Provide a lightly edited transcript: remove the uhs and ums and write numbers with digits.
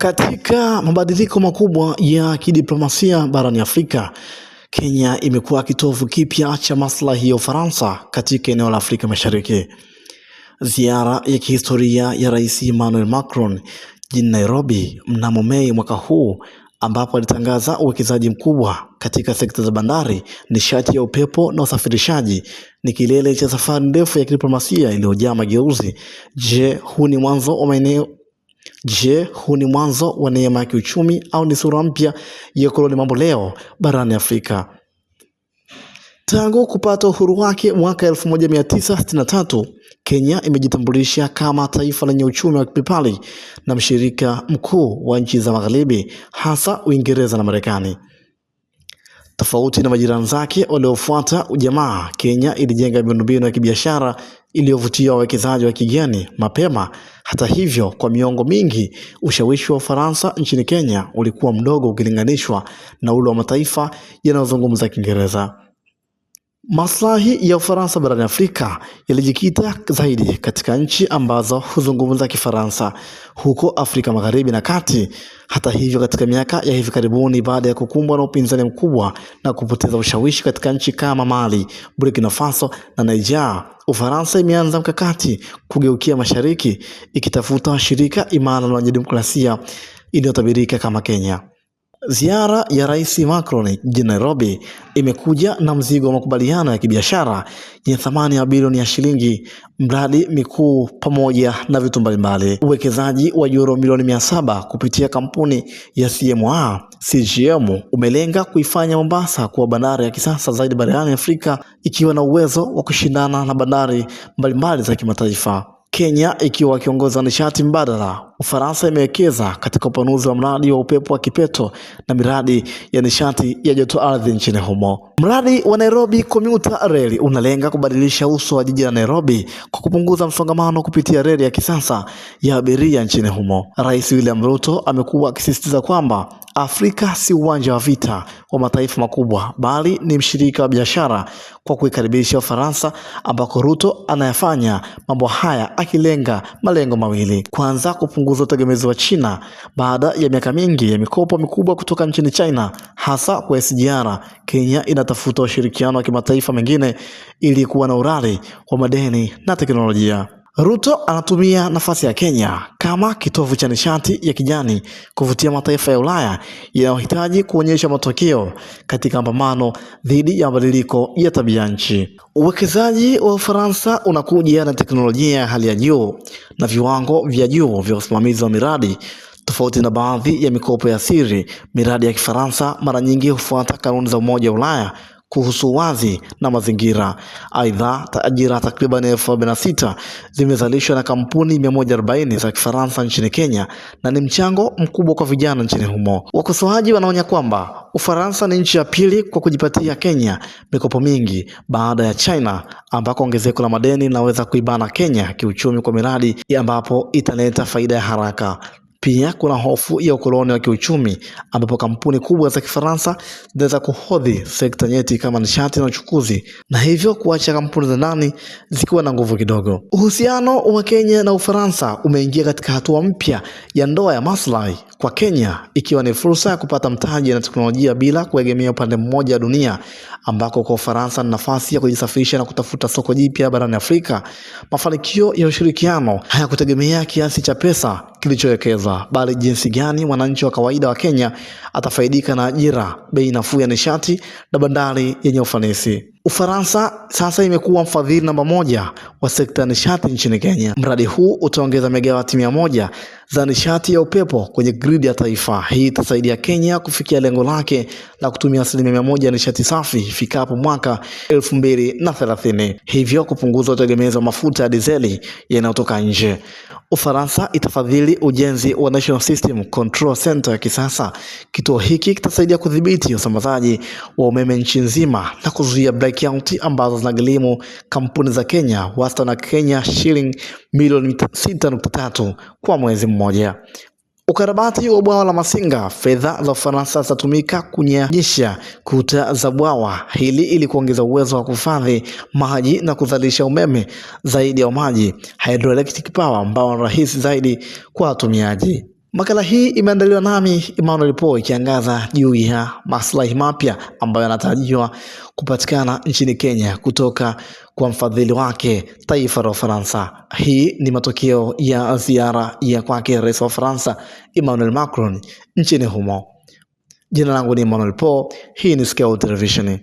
Katika mabadiliko makubwa ya kidiplomasia barani Afrika, Kenya imekuwa kitovu kipya cha maslahi ya Ufaransa katika eneo la Afrika Mashariki. Ziara ya kihistoria ya Rais Emmanuel Macron jijini Nairobi mnamo Mei mwaka huu, ambapo alitangaza uwekezaji mkubwa katika sekta za bandari, nishati ya upepo na usafirishaji, ni kilele cha safari ndefu ya kidiplomasia iliyojaa mageuzi. Je, huu ni mwanzo wa neema ya kiuchumi au ni sura mpya ya koloni mambo leo barani Afrika? Tangu kupata uhuru wake mwaka 1963, Kenya imejitambulisha kama taifa lenye uchumi wa kipipali na mshirika mkuu wa nchi za Magharibi, hasa Uingereza na Marekani. Tofauti na majirani zake waliofuata ujamaa, Kenya ilijenga miundombinu ya kibiashara iliyovutia wawekezaji wa kigeni mapema. Hata hivyo, kwa miongo mingi, ushawishi wa Ufaransa nchini Kenya ulikuwa mdogo ukilinganishwa na ule wa mataifa yanayozungumza Kiingereza. Maslahi ya Ufaransa barani Afrika yalijikita zaidi katika nchi ambazo huzungumza Kifaransa huko Afrika Magharibi na Kati. Hata hivyo, katika miaka ya hivi karibuni, baada ya kukumbwa na upinzani mkubwa na kupoteza ushawishi katika nchi kama Mali, Burkina Faso na Niger, Ufaransa imeanza mkakati kugeukia mashariki, ikitafuta washirika imara na demokrasia iliyotabirika kama Kenya. Ziara ya Rais Macron jijini Nairobi imekuja na mzigo wa makubaliano ya kibiashara yenye thamani ya bilioni ya shilingi, mradi mikuu pamoja na vitu mbalimbali. Uwekezaji wa euro milioni 700 kupitia kampuni ya CGM umelenga kuifanya Mombasa kuwa bandari ya kisasa zaidi barani Afrika, ikiwa na uwezo wa kushindana na bandari mbalimbali za kimataifa. Kenya ikiwa kiongozi wa nishati mbadala, Ufaransa imewekeza katika upanuzi wa mradi wa upepo wa kipeto na miradi ya nishati ya joto ardhi nchini humo. Mradi wa Nairobi Commuter Rail unalenga kubadilisha uso wa jiji la Nairobi kwa kupunguza msongamano kupitia reli ya kisasa ya abiria nchini humo. Rais William Ruto amekuwa akisisitiza kwamba Afrika si uwanja wa vita wa mataifa makubwa, bali ni mshirika wa biashara, kwa kuikaribisha Ufaransa, ambako Ruto anayafanya mambo haya akilenga malengo mawili. Kwanza, kupunguza utegemezi wa China baada ya miaka mingi ya mikopo mikubwa kutoka nchini China, hasa kwa SGR. Kenya inatafuta ushirikiano wa kimataifa mengine ili kuwa na urari wa madeni na teknolojia. Ruto anatumia nafasi ya Kenya kama kitovu cha nishati ya kijani kuvutia mataifa ya Ulaya yanayohitaji kuonyesha matokeo katika mapambano dhidi ya mabadiliko ya tabia nchi. Uwekezaji wa Ufaransa unakuja na teknolojia ya hali ya juu na viwango vya juu vya usimamizi wa miradi. Tofauti na baadhi ya mikopo ya siri, miradi ya Kifaransa mara nyingi hufuata kanuni za Umoja wa Ulaya kuhusu wazi na mazingira. Aidha, ajira takriban 46,000 zimezalishwa na kampuni 140 za Kifaransa nchini Kenya, na ni mchango mkubwa kwa vijana nchini humo. Wakosoaji wanaonya kwamba Ufaransa ni nchi ya pili kwa kujipatia Kenya mikopo mingi baada ya China, ambako ongezeko la madeni linaweza kuibana Kenya kiuchumi kwa miradi ambapo italeta faida ya haraka. Pia kuna hofu ya ukoloni wa kiuchumi, ambapo kampuni kubwa za Kifaransa zinaweza kuhodhi sekta nyeti kama nishati na uchukuzi, na hivyo kuacha kampuni za ndani zikiwa na nguvu kidogo. Uhusiano wa Kenya na Ufaransa umeingia katika hatua mpya ya ndoa ya maslahi, kwa Kenya ikiwa ni fursa ya kupata mtaji na teknolojia bila kuegemea upande mmoja wa dunia, ambako kwa Ufaransa ni nafasi ya kujisafisha na kutafuta soko jipya barani Afrika. Mafanikio ya ushirikiano hayakutegemea kiasi cha pesa kilichowekezwa, bali jinsi gani mwananchi wa kawaida wa Kenya atafaidika na ajira, bei nafuu ya nishati na bandari yenye ufanisi. Ufaransa sasa imekuwa mfadhili namba 1 wa sekta ya nishati nchini Kenya. Mradi huu utaongeza megawati 100 za nishati ya upepo kwenye gridi ya taifa. Hii itasaidia Kenya kufikia lengo lake la kutumia 100% ya nishati safi ifikapo mwaka 2030, hivyo kupunguza utegemezi wa mafuta ya dizeli yanayotoka nje. Ufaransa itafadhili ujenzi wa National System Control Center ya kisasa. Kituo hiki kitasaidia kudhibiti usambazaji wa umeme nchi nzima na kuzuia blackout ambazo zinagharimu kampuni za Kenya wastani wa Kenya shilingi milioni 6.3 kwa mwezi mmoja. Ukarabati wa bwawa la Masinga, fedha za Ufaransa zitatumika kunyanyisha kuta za bwawa hili ili kuongeza uwezo wa kuhifadhi maji na kuzalisha umeme zaidi ya maji, hydroelectric power, ambao ni rahisi zaidi kwa watumiaji. Makala hii imeandaliwa nami Emmanuel Po, ikiangaza juu ya maslahi mapya ambayo yanatarajiwa kupatikana nchini Kenya kutoka kwa mfadhili wake taifa la Ufaransa. Hii ni matokeo ya ziara ya kwake Rais wa Ufaransa Emmanuel Macron nchini humo. Jina langu ni Emmanuel Po, hii ni Skell Television.